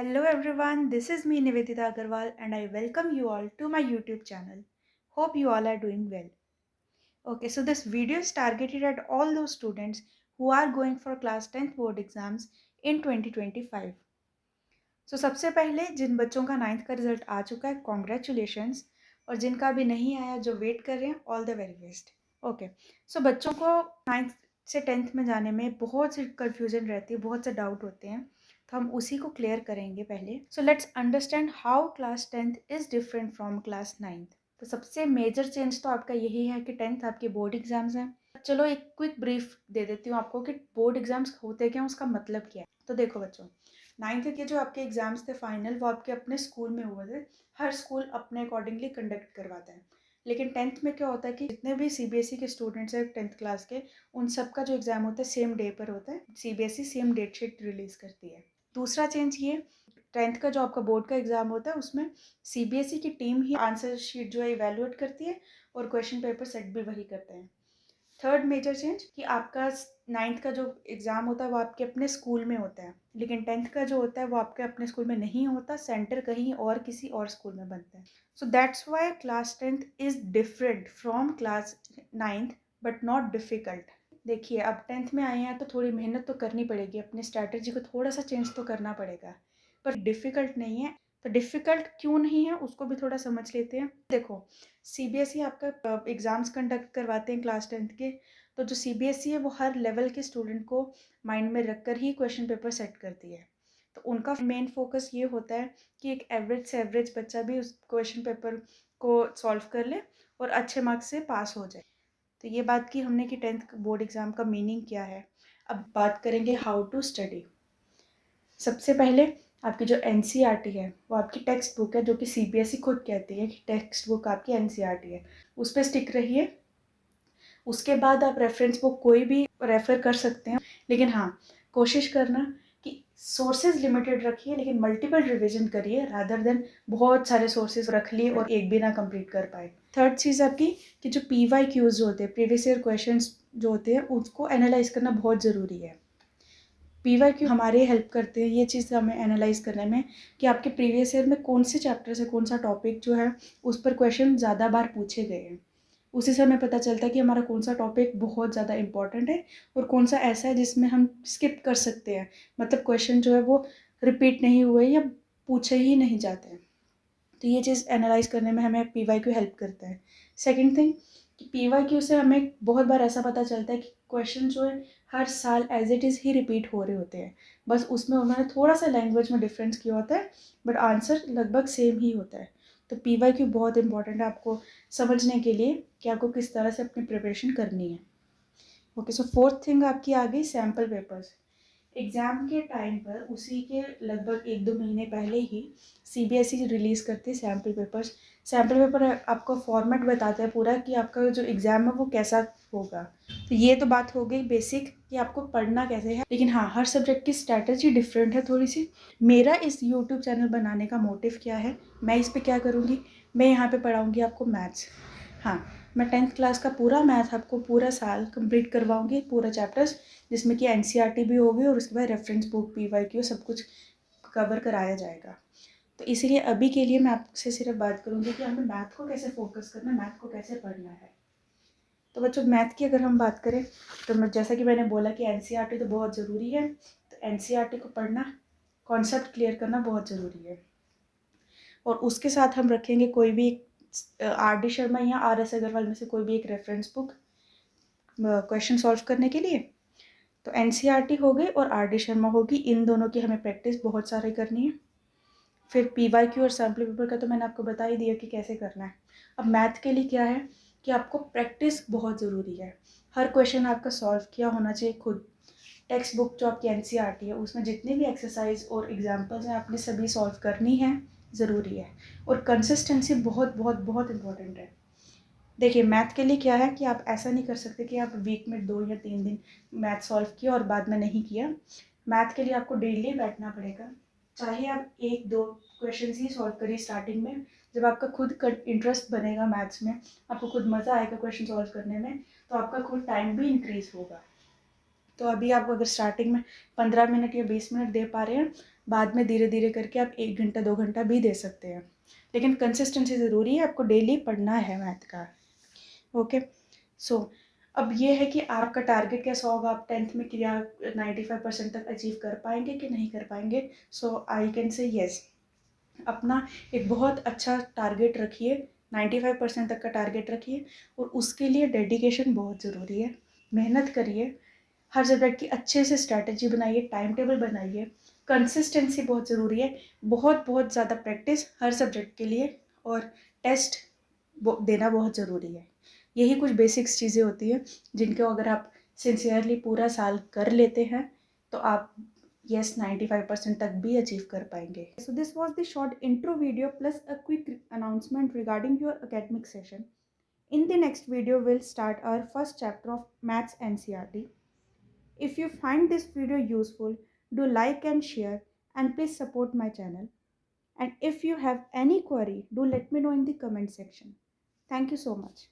Hello everyone, this is me Nivedita Agarwal and I welcome you all to my YouTube channel. Hope you all are doing well. Okay, so this video is targeted at all those students who are going for class 10th board exams in 2025. So सबसे पहले जिन बच्चों का 9th का result आ चुका है congratulations, और जिनका अभी नहीं आया जो वेट कर रहे हैं all the very best. Okay, so बच्चों को 9th से 10th में जाने में बहुत सी कन्फ्यूजन रहती है, बहुत से डाउट होते हैं, तो हम उसी को क्लियर करेंगे पहले। So let's understand how class 10th is different from class 9th। तो सबसे मेजर चेंज तो आपका यही है कि 10th आपके बोर्ड एग्जाम्स हैं। चलो एक क्विक ब्रीफ दे देती हूँ आपको कि बोर्ड एग्जाम्स होते क्या, उसका मतलब क्या है। तो देखो बच्चों, 9th के जो आपके एग्जाम्स थे फाइनल, वो आपके अपने स्कूल में हुए थे। हर स्कूल अपने अकॉर्डिंगली कंडक्ट करवाता है। लेकिन 10th में क्या होता है कि जितने भी सीबीएसई के स्टूडेंट्स हैं 10th क्लास के, उन सबका जो एग्जाम होता है सेम डे पर होता है। CBSE same date sheet release करती है। दूसरा चेंज ये, 10th का जो आपका बोर्ड का एग्जाम होता है उसमें सीबीएसई की टीम ही आंसर शीट जो है इवेलुएट करती है और क्वेश्चन पेपर सेट भी वही करते हैं। थर्ड मेजर चेंज कि आपका 9th का जो एग्ज़ाम होता है वो आपके अपने स्कूल में होता है, लेकिन 10th का जो होता है वो आपके अपने स्कूल में नहीं होता, सेंटर कहीं और किसी और स्कूल में बनता है। So that's why class 10th is different from class 9th but not difficult. देखिए, अब 10th में आए हैं तो थोड़ी मेहनत तो करनी पड़ेगी, अपनी स्ट्रैटेजी को थोड़ा सा चेंज तो करना पड़ेगा, पर डिफ़िकल्ट नहीं है। तो डिफ़िकल्ट क्यों नहीं है उसको भी थोड़ा समझ लेते हैं। देखो, सीबीएसई आपका एग्ज़ाम्स कंडक्ट करवाते हैं क्लास 10th के, तो जो सीबीएसई है वो हर लेवल के स्टूडेंट को माइंड में रखकर ही क्वेश्चन पेपर सेट करती है। तो उनका मेन फोकस ये होता है कि एक एवरेज से एवरेज बच्चा भी उस क्वेश्चन पेपर को सॉल्व कर ले और अच्छे मार्क्स से पास हो जाए। तो ये बात की हमने कि 10th बोर्ड एग्ज़ाम का मीनिंग क्या है। अब बात करेंगे हाउ टू स्टडी। सबसे पहले आपकी जो एनसीईआरटी है वो आपकी टेक्स्ट बुक है, जो कि सीबीएसई खुद कहती है कि टेक्स्ट बुक आपकी एनसीईआरटी है, उस पर स्टिक रहिए। उसके बाद आप रेफरेंस बुक कोई भी रेफ़र कर सकते हैं, लेकिन हाँ, कोशिश करना कि सोर्सेज लिमिटेड रखिए, लेकिन मल्टीपल रिवीजन करिए रादर देन बहुत सारे सोर्सेज रख लिए और एक भी ना कंप्लीट कर पाए। थर्ड चीज़ आपकी कि जो PYQs जो होते हैं, प्रीवियस ईयर क्वेश्चंस जो होते हैं, उसको एनालाइज करना बहुत ज़रूरी है। PYQ हमारे हेल्प करते हैं ये चीज़ हमें एनालाइज करने में कि आपके प्रीवियस ईयर में कौन से चैप्टर से कौन सा टॉपिक जो है उस पर क्वेश्चन ज़्यादा बार पूछे गए हैं। उसी से हमें पता चलता है कि हमारा कौन सा टॉपिक बहुत ज़्यादा इंपॉर्टेंट है और कौन सा ऐसा है जिसमें हम स्किप कर सकते हैं, मतलब क्वेश्चन जो है वो रिपीट नहीं हुए या पूछे ही नहीं जाते हैं। तो ये चीज़ एनालाइज करने में हमें PYQ हेल्प करता है। सेकेंड थिंग कि PYQ से हमें बहुत बार ऐसा पता चलता है कि क्वेश्चन जो है हर साल एज इट इज़ ही रिपीट हो रहे होते हैं, बस उसमें उन्होंने थोड़ा सा लैंग्वेज में डिफरेंस किया होता है, बट आंसर लगभग सेम ही होता है। तो PYQ बहुत इंपॉर्टेंट है आपको समझने के लिए कि आपको किस तरह से अपनी प्रिपरेशन करनी है। ओके, सो फोर्थ थिंग आपकी आ गई सैम्पल पेपर्स। एग्ज़ाम के टाइम पर उसी के लगभग 1-2 महीने पहले ही सीबीएसई रिलीज़ करती है सैम्पल पेपर्स। सैम्पल पेपर आपको फॉर्मेट बताता है पूरा कि आपका जो एग्ज़ाम है वो कैसा होगा। तो ये तो बात हो गई बेसिक कि आपको पढ़ना कैसे है, लेकिन हाँ, हर सब्जेक्ट की स्ट्रैटेजी डिफरेंट है थोड़ी सी। मेरा इस यूट्यूब चैनल बनाने का मोटिव क्या है, मैं इस पर क्या करूँगी, मैं यहाँ पर पढ़ाऊँगी आपको मैथ्स। हाँ, मैं 10th क्लास का पूरा मैथ आपको पूरा साल कंप्लीट करवाऊँगी, पूरा चैप्टर्स, जिसमें कि एनसीईआरटी भी होगी और उसके बाद रेफरेंस बुक PYQ सब कुछ कवर कराया जाएगा। तो इसीलिए अभी के लिए मैं आपसे सिर्फ बात करूँगी कि हमें मैथ को कैसे फोकस करना है, मैथ को कैसे पढ़ना है। तो बच्चों, मैथ की अगर हम बात करें तो मैं जैसा कि मैंने बोला कि एनसीईआरटी तो बहुत ज़रूरी है, तो एनसीईआरटी को पढ़ना, कॉन्सेप्ट क्लियर करना बहुत ज़रूरी है। और उसके साथ हम रखेंगे कोई भी RD शर्मा या RS अग्रवाल में से कोई भी एक रेफरेंस बुक क्वेश्चन सॉल्व करने के लिए। तो एनसीईआरटी हो गई और RD शर्मा होगी, इन दोनों की हमें प्रैक्टिस बहुत सारी करनी है। फिर PYQ और सैम्पल पेपर का तो मैंने आपको बता ही दिया कि कैसे करना है। अब मैथ के लिए क्या है कि आपको प्रैक्टिस बहुत ज़रूरी है। हर क्वेश्चन आपका सॉल्व किया होना चाहिए खुद। टेक्स्ट बुक जो आपकी एनसीईआरटी है उसमें जितनी भी एक्सरसाइज और एग्जाम्पल्स हैं आपने सभी सॉल्व करनी है, ज़रूरी है। और कंसिस्टेंसी बहुत बहुत बहुत इंपॉर्टेंट है। देखिए, मैथ के लिए क्या है कि आप ऐसा नहीं कर सकते कि आप वीक में 2 या 3 दिन मैथ सॉल्व किया और बाद में नहीं किया। मैथ के लिए आपको डेली बैठना पड़ेगा, चाहे आप 1-2 क्वेश्चन ही सॉल्व करिए स्टार्टिंग में। जब आपका खुद का इंटरेस्ट बनेगा मैथ्स में, आपको खुद मज़ा आएगा क्वेश्चन सॉल्व करने में, तो आपका खुद टाइम भी इंक्रीज़ होगा। तो अभी आप अगर स्टार्टिंग में 15 मिनट या 20 मिनट दे पा रहे हैं, बाद में धीरे धीरे करके आप 1 घंटा 2 घंटा भी दे सकते हैं, लेकिन कंसिस्टेंसी ज़रूरी है, आपको डेली पढ़ना है मैथ का। ओके, सो अब ये है कि आपका टारगेट कैसा होगा, आप 10th में क्या 95% तक अचीव कर पाएंगे कि नहीं कर पाएंगे। सो आई कैन से येस, अपना एक बहुत अच्छा टारगेट रखिए, 95% तक का टारगेट रखिए, और उसके लिए डेडिकेशन बहुत ज़रूरी है। मेहनत करिए, हर सब्जेक्ट की अच्छे से स्ट्रैटेजी बनाइए, टाइम टेबल बनाइए, कंसिस्टेंसी बहुत ज़रूरी है, बहुत बहुत ज़्यादा प्रैक्टिस हर सब्जेक्ट के लिए, और टेस्ट देना बहुत ज़रूरी है। यही कुछ बेसिक्स चीज़ें होती हैं जिनको अगर आप सिंसियरली पूरा साल कर लेते हैं तो आप yes 95% तक भी अचीव कर पाएंगे। So this was the short intro video plus a quick announcement regarding your academic session. In the next video we'll start our first chapter of Maths NCERT. If you find this video useful, do like and share, and please support my channel. And if you have any query, do let me know in the comment section. Thank you so much.